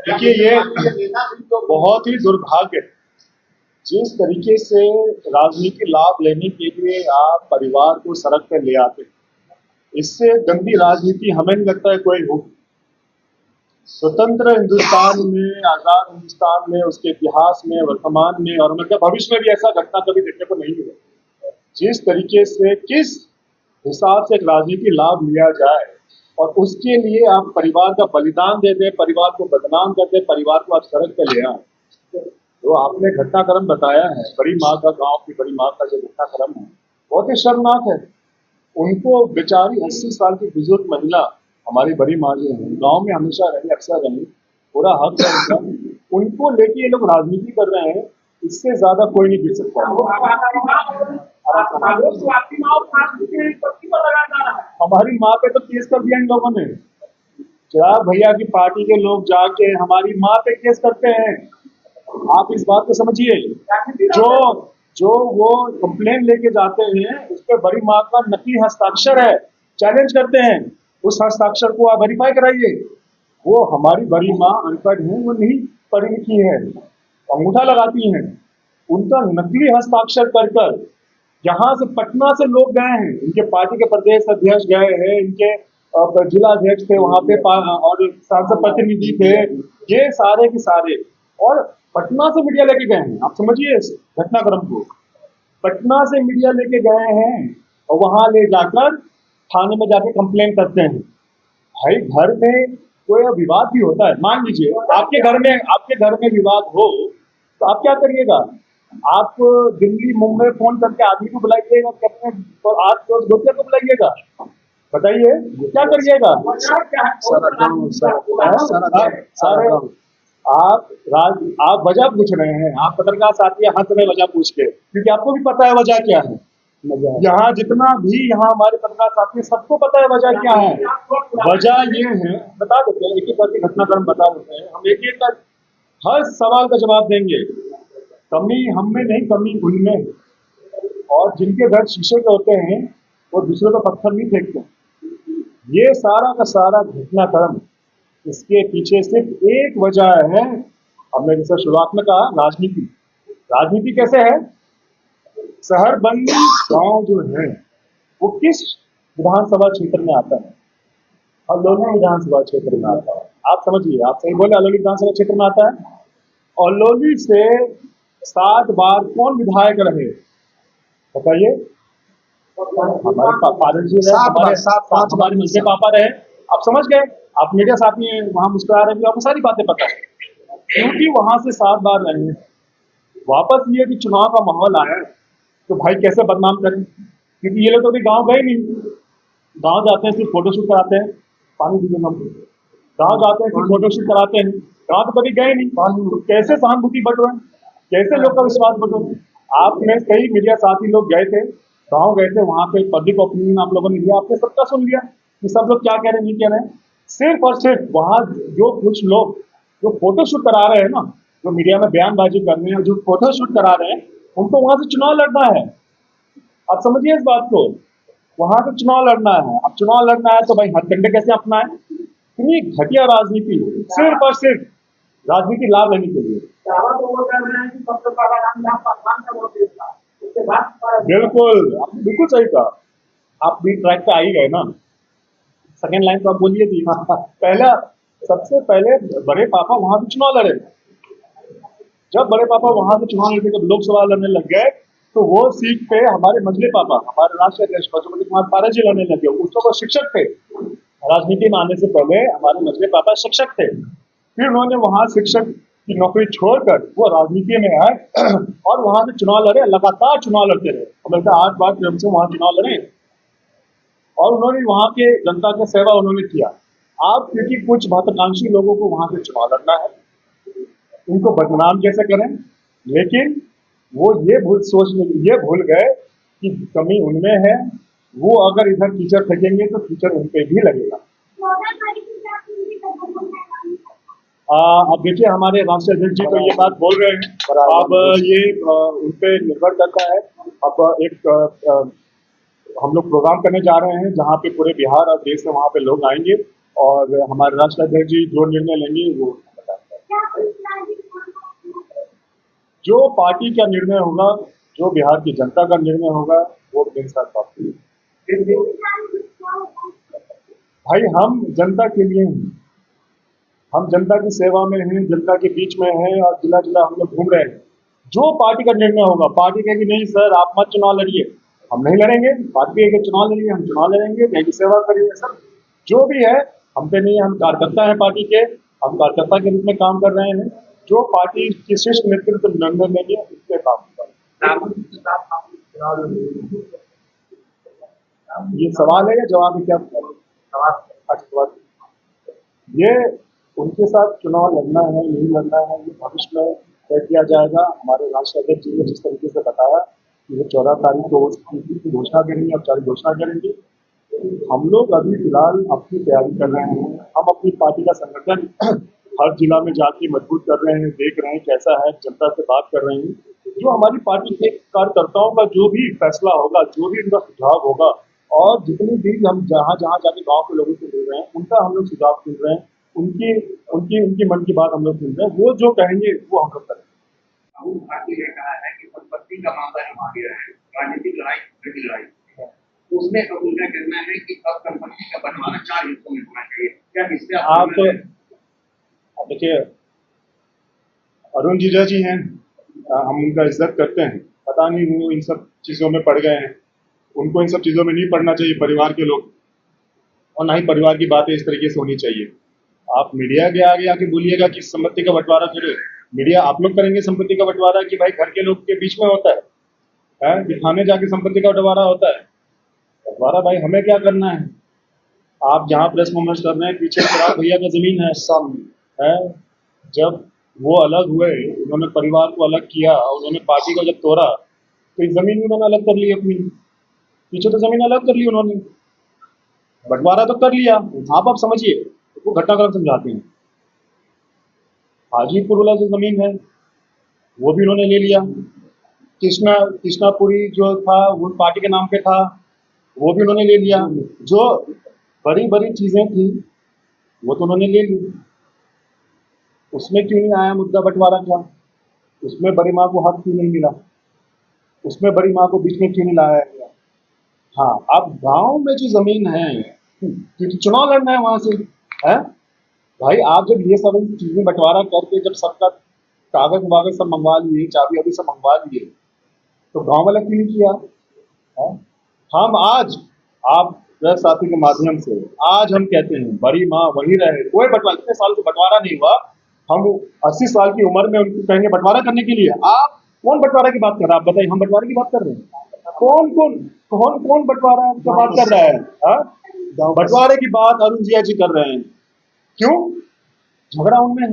देखिए, ये बहुत ही दुर्भाग्य है। जिस तरीके से राजनीति लाभ लेने के लिए आप परिवार को सड़क पर ले आते हैं, इससे गंदी राजनीति हमें नहीं लगता है कोई हो। स्वतंत्र हिंदुस्तान में, आजाद हिंदुस्तान में, उसके इतिहास में, वर्तमान में और मतलब भविष्य में भी ऐसा घटना कभी देखने को नहीं मिला। जिस तरीके से, किस हिसाब से एक राजनीति लाभ लिया जाए और उसके लिए आप परिवार का बलिदान दे दें, परिवार को बदनाम कर दें, परिवार को आप सड़क पर ले आए। तो आपने घटनाक्रम बताया है, बड़ी माँ का, गांव की बड़ी माँ का जो घटनाक्रम है, बहुत ही शर्मनाक है। उनको बेचारी 80 साल की बुजुर्ग महिला, हमारी बड़ी माँ जो है, गांव में हमेशा रही, अक्सर रही, पूरा हक है उनका। उनको लेके ये लोग राजनीति कर रहे हैं, इससे ज्यादा कोई नहीं गिर सकता। हमारी माँ पे तो केस कर दिया इन लोगों ने। चिराग भैया की पार्टी के लोग जाके हमारी माँ पे केस करते हैं। आप इस बात को समझिए। जो जो वो कंप्लेन लेके जाते हैं, उस पर बड़ी माँ का नकली हस्ताक्षर है, चैलेंज करते हैं, उस हस्ताक्षर को आप वेरीफाई कराइए। वो हमारी बड़ी माँ अनपढ़ है, वो नहीं पढ़ी लिखी है, अंगूठा लगाती हैं। उनका नकली हस्ताक्षर कर यहाँ से पटना से लोग गए हैं, इनके पार्टी के प्रदेश अध्यक्ष गए हैं, इनके जिला अध्यक्ष थे वहां पे और सांसद प्रतिनिधि थे, ये सारे के सारे, और पटना से मीडिया लेके गए हैं। आप समझिए इस घटनाक्रम को। पटना से मीडिया लेके गए हैं और वहां ले जाकर थाने में जाके कंप्लेन करते हैं। भाई, घर में कोई विवाद भी होता है। मान लीजिए आपके घर में विवाद हो तो आप क्या करिएगा? आप दिल्ली मुंबई फोन करके आदमी को बुलाइएगा, और आप दोस्त को बुलाइएगा, बताइए क्या करिएगा? आप वजह पूछ रहे हैं, आप पत्रकार साथी हंस रहे वजह पूछ के, क्योंकि आपको भी पता है वजह क्या है। यहाँ जितना भी यहाँ हमारे पत्रकार साथी, सबको पता है वजह क्या है। वजह ये है, बता देते हैं, एक एक करके घटनाक्रम बता देते हैं, हम एक एक का हर सवाल का जवाब देंगे। कमी हम में नहीं, कमी उनमें। और जिनके घर शीशे के होते हैं वो दूसरे को पत्थर नहीं फेंकते। ये सारा का सारा घटनाक्रम, इसके पीछे सिर्फ एक वजह है। हमने जैसे शुरुआत में कहा, राजनीति। राजनीति कैसे है? शहर बन्नी गांव जो है वो किस विधानसभा क्षेत्र में आता है? अलोली विधानसभा क्षेत्र में आता है। आप समझिए, आप सही बोले, अलोली विधानसभा क्षेत्र में आता है। अलोली से 7 बार कौन विधायक रहे, बताइए? हमारे फादर जी रहे, हमारे मंत्री पापा रहे। आप समझ गए। आप मीडिया साथी हैं, वहां मुस्कुरा रहे हैं, आपको सारी बातें पता है, क्योंकि वहां से 7 बार रहे हैं। वापस ये कि चुनाव का माहौल आया तो भाई कैसे बदनाम करें, क्योंकि ये लोग तो अभी गाँव गए नहीं। गाँव जाते हैं सिर्फ फोटोशूट कराते हैं, पानी दीजिए हम। गाँव जाते हैं सिर्फ फोटोशूट कराते हैं, गाँव तो कभी गए नहीं। तो कैसे सहानुभूति बट रहे हैं, कैसे लोग का विश्वास बट रहे हैं? आपने कई मीडिया साथी लोग गए थे, गाँव गए थे, वहां पे पब्लिक ओपिनियन आप लोगों ने लिया, आपने सबका सुन लिया कि सब लोग क्या कह रहे हैं, नहीं कह रहे हैं। सिर्फ और सिर्फ वहां जो कुछ लोग जो फोटोशूट करा रहे हैं ना, जो मीडिया में बयानबाजी कर रहे हैं, जो फोटोशूट करा रहे हैं, उनको वहां से चुनाव लड़ना है। आप समझिए इस बात को, वहां से चुनाव लड़ना है। अब चुनाव लड़ना है तो भाई हथकंडे कैसे अपनाए? इतनी घटिया राजनीति, सिर्फ और सिर्फ राजनीति लाभ लेने के लिए। बिल्कुल, आपने बिल्कुल सही कहा। आप भी ट्रैक पे आ ही गए ना। सेकेंड लाइन तो आप बोलिए थी। पहला, सबसे पहले बड़े पापा वहां से चुनाव लड़े। जब बड़े पापा वहां से चुनाव लड़े, जब लोकसभा लड़ने लग गए, तो वो सीट पे हमारे मंझले पापा, हमारे राष्ट्रीय अध्यक्ष पशुपति कुमार पारस जी लड़ने लगे। उस वक्त वो शिक्षक थे। राजनीति में आने से पहले हमारे मंझले पापा शिक्षक थे। फिर उन्होंने वहां शिक्षक की नौकरी छोड़कर वो राजनीति में आए और वहां से चुनाव लड़े, लगातार चुनाव लड़ते रहे। बल्कि 8 बार क्रम से वहां चुनाव लड़े और उन्होंने वहां के जनता की सेवा उन्होंने किया। आप क्योंकि कुछ महत्वाकांक्षी लोगों को वहां से चुनाव लड़ना है, उनको बदनाम कैसे करें, लेकिन वो ये भूल गए कि कमी उनमें है। वो अगर इधर कीचड़ फेंकेंगे तो कीचड़ उन पे भी लगेगा। अब देखिए, हमारे राष्ट्रीय अध्यक्ष जी तो ये बात बोल रहे हैं, अब ये उन पे निर्भर करता है। अब एक हम लोग प्रोग्राम करने जा रहे हैं जहाँ पे पूरे बिहार और देश से वहाँ पे लोग आएंगे और हमारे राष्ट्रीय अध्यक्ष जी जो निर्णय लेंगे वो बताएंगे। जो पार्टी का निर्णय होगा, जो बिहार की जनता का निर्णय होगा, वो मेरे साथ बात करिए। भाई हम जनता के लिए हैं, हम जनता की सेवा में हैं, जनता के बीच में हैं और जिला जिला हम लोग घूम रहे हैं। जो पार्टी का निर्णय होगा, पार्टी कहेगी नहीं सर आप मत चुनाव लड़िए, हम नहीं लड़ेंगे। पार्टी कहेगी चुनाव लड़िए, हम चुनाव लड़ेंगे, कहेगी सेवा करिए। सर जो भी है हम पे नहीं, हम कार्यकर्ता हैं पार्टी के, हम कार्यकर्ता के रूप में काम कर रहे हैं। जो पार्टी की शीर्ष नेतृत्व निर्णय लेंगे उस पर काम होगा। ये सवाल है या जवाब है? क्या सवाल? अच्छा, ये उनके साथ चुनाव लड़ना है नहीं लड़ना है ये भविष्य में तय किया जाएगा। हमारे राष्ट्रीय अध्यक्ष जी ने जिस तरीके से बताया कि वो 14 तारीख को उसकी घोषणा करेंगे, औपचारिक घोषणा करेंगे। हम लोग अभी फिलहाल अपनी तैयारी कर रहे हैं। हम अपनी पार्टी का संगठन हर जिला में जाके मजबूत कर रहे हैं, देख रहे हैं कैसा है, जनता से बात कर रहे हैं। जो हमारी पार्टी के कार्यकर्ताओं का जो भी फैसला होगा, जो भी उनका सुझाव होगा, और जितनी भी हम जहाँ जहाँ जाके गांव के लोगों से मिल रहे हैं उनका हम लोग सुझाव सुन रहे हैं, उनकी उनकी उनकी मन की बात हम लोग सुन रहे हैं। वो जो कहेंगे वो हम लोग करेंगे। राहुल गांधी ने कहा है कि संपत्ति का मामला जब आ गया है, राजनीतिक लड़ाई की लड़ाई, उसमें अब उनका कहना है कि अब संपत्ति का बंटवारा 4 हिस्सों में होना चाहिए। क्या इससे आप देखिए, अरुण जीजा जी हैं, हम उनका इज्जत करते हैं। पता नहीं वो इन सब चीजों में पड़ गए हैं, उनको इन सब चीजों में नहीं पड़ना चाहिए परिवार के लोग, और ना ही परिवार की बातें इस तरीके से होनी चाहिए। आप मीडिया के आगे आके बोलिएगा कि संपत्ति का बंटवारा करे, मीडिया आप लोग करेंगे संपत्ति का बंटवारा कि भाई घर के लोग के बीच में होता है कि थाने जाके संपत्ति का बंटवारा होता है? बंटवारा भाई हमें क्या करना है? आप जहाँ प्रेस कॉन्फ्रेंस कर रहे हैं, पीछे चिराग भैया का जमीन है, सामने है। जब वो अलग हुए, उन्होंने परिवार को अलग किया, उन्होंने पार्टी को जब तोड़ा, तो इस जमीन उन्होंने अलग कर ली अपनी, पीछे तो जमीन अलग कर ली उन्होंने, बंटवारा तो कर लिया। आप समझिए, वो घटनाक्रम समझाते हैं। हाजीपुर वाला जो जमीन है वो भी उन्होंने ले लिया। कृष्णापुरी जो था वो पार्टी के नाम पे था, वो भी उन्होंने ले लिया। जो बड़ी बड़ी चीजें थी वो तो उन्होंने ले ली। उसमें क्यों नहीं आया मुद्दा बंटवारा का? उसमें बड़ी माँ को हक क्यों नहीं मिला? उसमें बड़ी माँ को बीच में क्यों नहीं लाया गया? हाँ, अब गांव में जो जमीन है, क्योंकि चुनाव लड़ना है वहां से, है भाई। आप जब ये सब चीजें बंटवारा करके जब सबका कागज वागज सब मंगवा लिए, चाबी अभी सब मंगवा लिए, तो गांव वाला क्यों नहीं किया है? हम आज आप प्रेस साथी के माध्यम से आज हम कहते हैं बड़ी माँ वही रहे। कोई बंटवारा, इतने साल से बंटवारा नहीं हुआ, हम 80 साल की उम्र में उनको कहेंगे बंटवारा करने के लिए? आप कौन बंटवारा की बात कर रहा है? आप बताइए, हम बंटवारे की बात कर रहे हैं? कौन कौन कौन कौन बंटवारा की बात कर रहा है? बंटवारे की बात अरुण जिया जी कर रहे हैं। क्यों? झगड़ा उनमें है।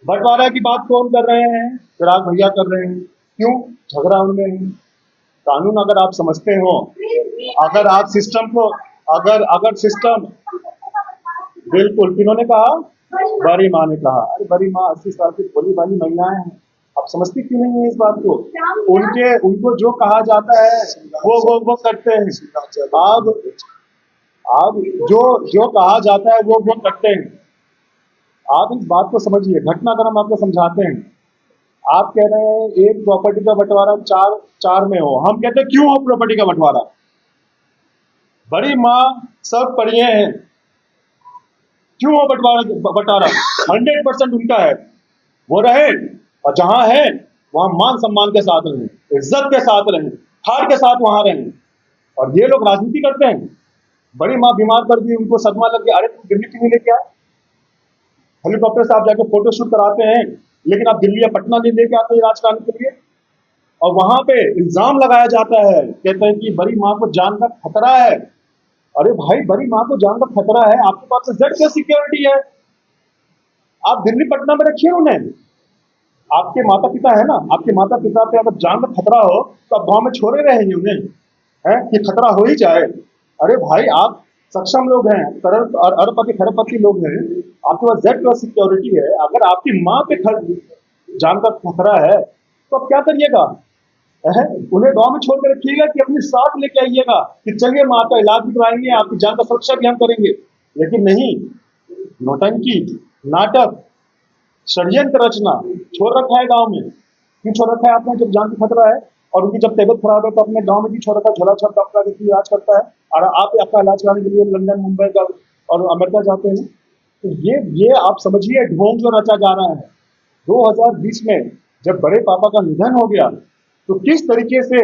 बंटवारा की बात कौन कर रहे हैं? चिराग भैया कर रहे हैं। क्यों? झगड़ा उनमें है। कानून अगर आप समझते हो, अगर आप सिस्टम को, अगर सिस्टम, बिल्कुल, किन्होंने कहा? बड़ी माँ ने कहा। अरे बड़ी माँ 80 साल की भोली भाली महिलाएं हैं, आप समझती क्यों नहीं है इस बात को? उनको जो कहा जाता है वो करते हैं। अब जो कहा जाता है वो करते हैं। आप इस बात को समझिए, घटनाक्रम आपको समझाते हैं। आप कह रहे हैं एक प्रॉपर्टी का बंटवारा चार में हो, हम कहते हैं क्यों हो प्रॉपर्टी का बंटवारा? बड़ी माँ सब पढ़िए हैं, क्यों हो बंटवारा? 100% उनका है, वो रहे, और जहां है वहां मान सम्मान के साथ रहें, इज्जत के साथ रहें, ठार के साथ वहां रहें। और ये लोग राजनीति करते हैं। बड़ी माँ बीमार पड़ गई, उनको सदमा लग गया, अरे तुम दिल्ली क्यों लेके आए? हेलीकॉप्टर से आप जाके फोटो शूट कराते हैं, लेकिन आप दिल्ली या पटना नहीं लेके आते राजकारण के लिए। और वहां पे इल्जाम लगाया जाता है, कहते हैं कि बड़ी माँ को जान का खतरा है। अरे भाई, बड़ी माँ को जान का खतरा है, आपके पास जेड की सिक्योरिटी है, आप दिल्ली पटना में रखिए उन्हें। आपके माता पिता है ना, आपके माता पिता पे अगर जान का खतरा हो तो आप गाँव में छोड़े रहेंगे उन्हें, है कि खतरा हो ही जाए? अरे भाई, आप सक्षम लोग हैं, अरबपति खरबपति लोग हैं, आपके पास जेड प्लस सिक्योरिटी है। अगर आपकी माँ पे जान का खतरा है तो आप क्या करिएगा? उन्हें गांव में छोड़ कर रखिएगा कि अपने साथ लेके आइएगा कि चलिए माँ का इलाज भी कराएंगे, आपकी जान का सुरक्षा भी हम करेंगे? लेकिन नहीं, नौटंकी, नाटक, षड्यंत्र रचना छोड़ रखा है गांव में। क्यों छोड़ रखा है आपने? जब जान की खतरा है और उनकी जब तबीयत खराब है तो अपने गांव में भी छोड़ रखा है, झोला छाप डॉक्टर देखिए इलाज करता है, और आप अपना इलाज कराने के लिए लंदन, मुंबई का और अमेरिका जाते हैं। तो ये आप समझिए ढोंग जो रचा जा रहा है। 2020 में जब बड़े पापा का निधन हो गया तो किस तरीके से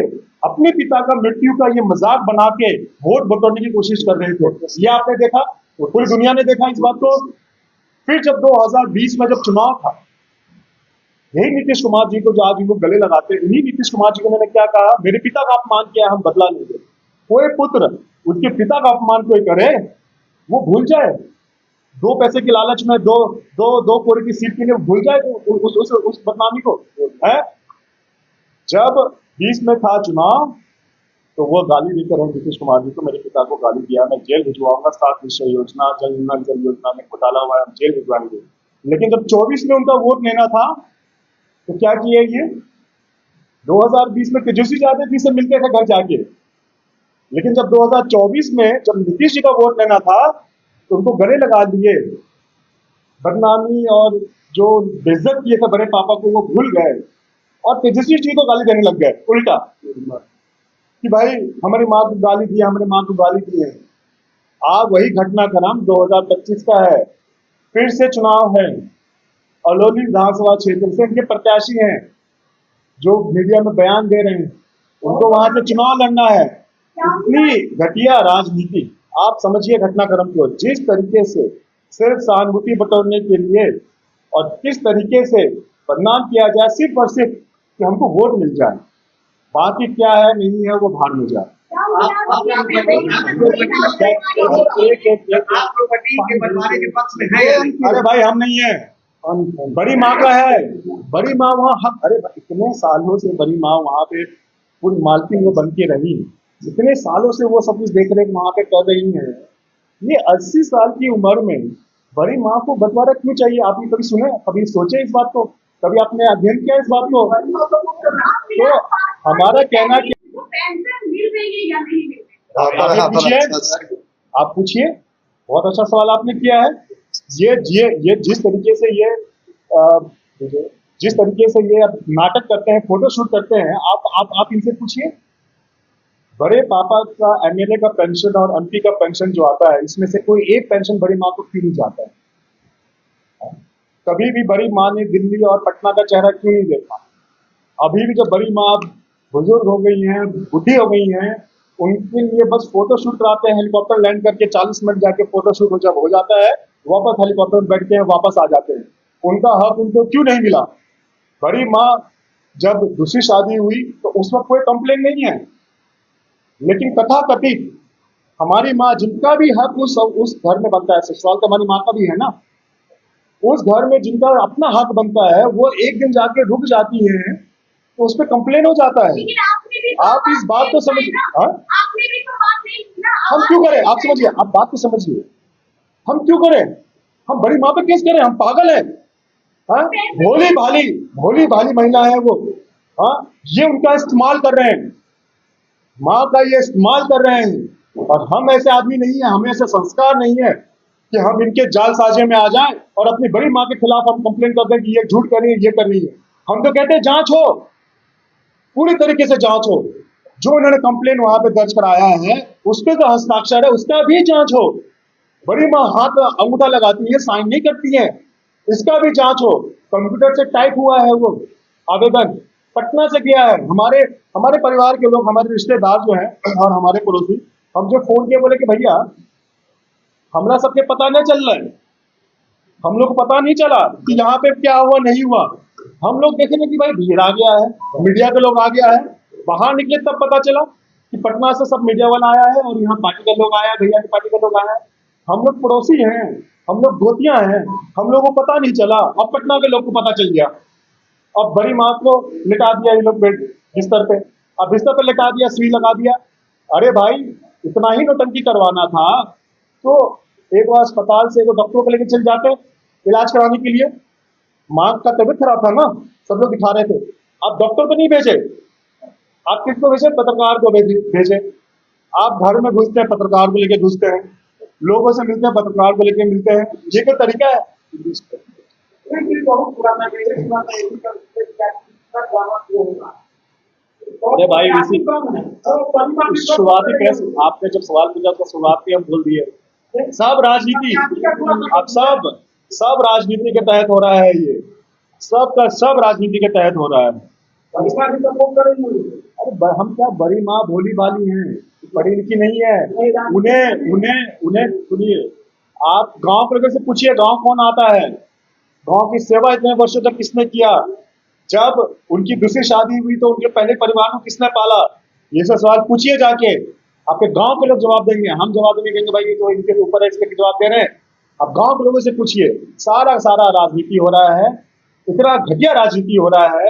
अपने पिता का मृत्यु का ये मजाक बना के वोट बटोरने की कोशिश कर रहे थे, ये आपने देखा, पूरी दुनिया ने देखा इस बात को। फिर जब 2020 में जब चुनाव था, यही नीतीश कुमार जी को जो आज इनको गले लगाते हैं, इन्हीं नीतीश कुमार जी को मैंने क्या कहा, मेरे पिता का अपमान किया, हम बदला लेंगे। कोई पुत्र उसके पिता का अपमान कोई करे वो भूल जाए, 2 पैसे की लालच में दो कोरे की सीट के लिए भूल जाए उस बदनामी को है। जब 20 में था चुनाव तो वो गाली देकर रहे नीतीश कुमार जी को, मेरे पिता को गाली दिया, मैं जेल भिजवाऊंगा, 7 निश्चय योजना, जल योजना में घोटाला हुआ है, हम जेल भिजवाएंगे। लेकिन जब 24 में उनका वोट लेना था तो क्या किए ये, 2020 में तेजस्वी यादव जी से मिलते थे घर जाके, लेकिन जब 2024 में जब नीतीश जी का वोट लेना था तो उनको गले लगा दिए, बदनामी और जो बेइज्जत किए थे बड़े पापा को वो भूल गए और तेजस्वी जी को गाली देने लग गए उल्टा, कि भाई हमारी माँ को गाली दी, हमारी माँ को गाली दी है। आज वही घटनाक्रम 2025 का है, फिर से चुनाव है, अलौली विधानसभा क्षेत्र से इनके प्रत्याशी हैं जो मीडिया में बयान दे रहे हैं, उनको वहां से चुनाव लड़ना है। इतनी घटिया राजनीति, आप समझिए घटनाक्रम को, जिस तरीके से सिर्फ सहानुभूति बटोरने के लिए और किस तरीके से बदनाम किया जाए सिर्फ और सिर्फ कि हमको वोट मिल जाए, बाकी क्या है नहीं है वो भाड़ में जाए। अरे भाई हम नहीं है, बड़ी माँ का है, बड़ी माँ वहाँ हक, अरे इतने सालों से बड़ी माँ वहाँ पे पूरी मालकिन वो बन के रही, इतने सालों से वो सब कुछ देख रेख वहाँ पे कर रही है। ये 80 साल की उम्र में बड़ी माँ को बंटवारा क्यों चाहिए? आप ये कभी सुने, कभी सोचे इस बात को, कभी आपने अध्ययन किया इस बात को? तो हमारा कहना कि आप पूछिए, बहुत अच्छा सवाल आपने किया है। ये जिस तरीके से ये नाटक करते हैं, फोटो शूट करते हैं, आप इनसे पूछिए, बड़े पापा का एमएलए का पेंशन और एमपी का पेंशन जो आता है, इसमें से कोई एक पेंशन बड़ी माँ को क्यों नहीं जाता है? कभी भी बड़ी माँ ने दिल्ली और पटना का चेहरा क्यों नहीं देखा? अभी भी जब बड़ी माँ बुजुर्ग हो गई हैं, बुढ़ी हो गई हैं, उनके लिए बस फोटो शूट कराते हैं, हेलीकॉप्टर लैंड करके 40 मिनट जाके फोटो शूट जब हो जाता है वापस हेलीकॉप्टर में बैठते हैं, वापस आ जाते हैं। उनका हक उनको क्यों नहीं मिला? बड़ी माँ जब दूसरी शादी हुई तो उस वक्त कोई कंप्लेन नहीं है, लेकिन कथाकथित हमारी माँ जिनका भी हक उस घर में बनता है, ससुराल तो हमारी माँ का भी है ना, उस घर में जिनका अपना हक बनता है वो एक दिन जाके रुक जाती है तो उस पर कंप्लेन हो जाता है। आप इस बात को समझिए, हम क्यों करें? आप समझिए, आप बात को समझिए, हम क्यों करें? हम बड़ी माँ पे केस करें? हम पागल हैं? हाँ, भोली भाली महिला है वो, हाँ, ये उनका इस्तेमाल कर रहे हैं, माँ का ये इस्तेमाल कर रहे हैं। और हम ऐसे आदमी नहीं है, हमें ऐसे संस्कार नहीं है कि हम इनके जाल साजे में आ जाएं और अपनी बड़ी माँ के खिलाफ हम कंप्लेन कर दें कि ये झूठ कर रही है, ये कर रही है। हम तो कहते हैं जांच हो, पूरी तरीके से जांच हो, जो इन्होंने कंप्लेन वहां पे दर्ज कराया है उस पर जो हस्ताक्षर है उसका भी जांच हो। बड़ी माँ हाथ अंगूठा लगाती है, साइन नहीं करती है, इसका भी जांच हो। कंप्यूटर से टाइप हुआ है वो आवेदन, पटना से गया है। हमारे परिवार के लोग, हमारे रिश्तेदार जो हैं और हमारे पड़ोसी, हम जो फोन किए बोले कि भैया हमरा सबके पता नहीं चल रहा है, हम लोग को पता नहीं चला कि यहाँ पे क्या हुआ नहीं हुआ। हम लोग देखेंगे कि भाई भीड़ आ गया है, मीडिया के लोग आ गया है, बाहर निकले तब पता चला कि पटना से सब मीडिया वाला आया है और यहाँ पार्टी के लोग आया, भैया की पार्टी के लोग आया है। हम लोग पड़ोसी हैं, हम लोग धोतियां हैं, हम लोग को पता नहीं चला, अब पटना के लोग को पता चल गया। अब बड़ी माँ को लिटा दिया ये लोग बिस्तर पे, अब बिस्तर पे लिटा दिया, सुई लगा दिया। अरे भाई इतना ही नौटंकी करवाना था तो एक बार अस्पताल से वो डॉक्टर को लेकर चल जाते इलाज कराने के लिए। माँ का तबीयत खराब था ना, सब लोग दिखा रहे थे, आप डॉक्टर को नहीं भेजे, आप किसको भेजे? पत्रकार को भेजे। आप घर में घुसते हैं, पत्रकार को लेके घुसते हैं, लोगों से मिलते हैं, पत्रकार को लेके मिलते हैं, ये क्या तरीका है? बहुत पुराना अरे भाई इसी शुरुआती प्रेस आपने जब सवाल पूछा तो शुरुआत में हम बोल दिए सब राजनीति, अब सब राजनीति के तहत हो रहा है, ये सब का सब राजनीति के तहत हो रहा है। अरे हम क्या बड़ी माँ भोली भाली हैं, पढ़ी लिखी नहीं है। उन्हें उन्हें उन्हें सुनिए, आप गांव के लोगों से पूछिए गांव कौन आता है, गांव की सेवा इतने वर्षों तक किसने किया, जब उनकी दूसरी शादी हुई तो उनके पहले परिवार को किसने पाला, ये सब सवाल पूछिए जाके, आपके गांव के लोग जवाब देंगे। हम जवाब देंगे कहेंगे भाई ये तो इनके ऊपर है इसलिए जवाब दे रहे हैं। अब गांव के लोगों से पूछिए, सारा राजनीति हो रहा है, इतना घटिया राजनीति हो रहा है।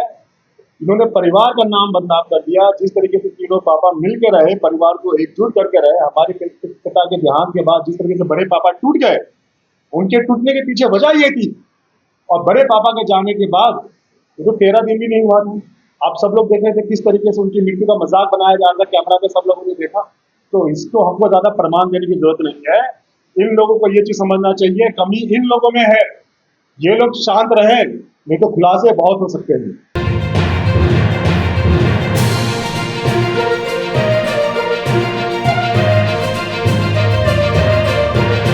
इन्होंने परिवार का नाम बदनाम कर दिया। जिस तरीके से तीनों पापा मिलकर रहे, परिवार को एकजुट करके रहे, हमारे पिता के देहांत के बाद जिस तरीके से बड़े पापा टूट गए, उनके टूटने के पीछे वजह ये थी। और बड़े पापा के जाने के बाद ये तो 13 दिन भी नहीं हुआ था, आप सब लोग देख रहे थे किस तरीके से उनकी मृत्यु का मजाक बनाया जा रहा था, कैमरा पे सब लोगों ने देखा। तो इसको हमको ज्यादा प्रमाण देने की जरूरत नहीं है। इन लोगों को ये चीज समझना चाहिए, कमी इन लोगों में है। ये लोग शांत रहे, नहीं तो खुलासे बहुत हो सकते हैं।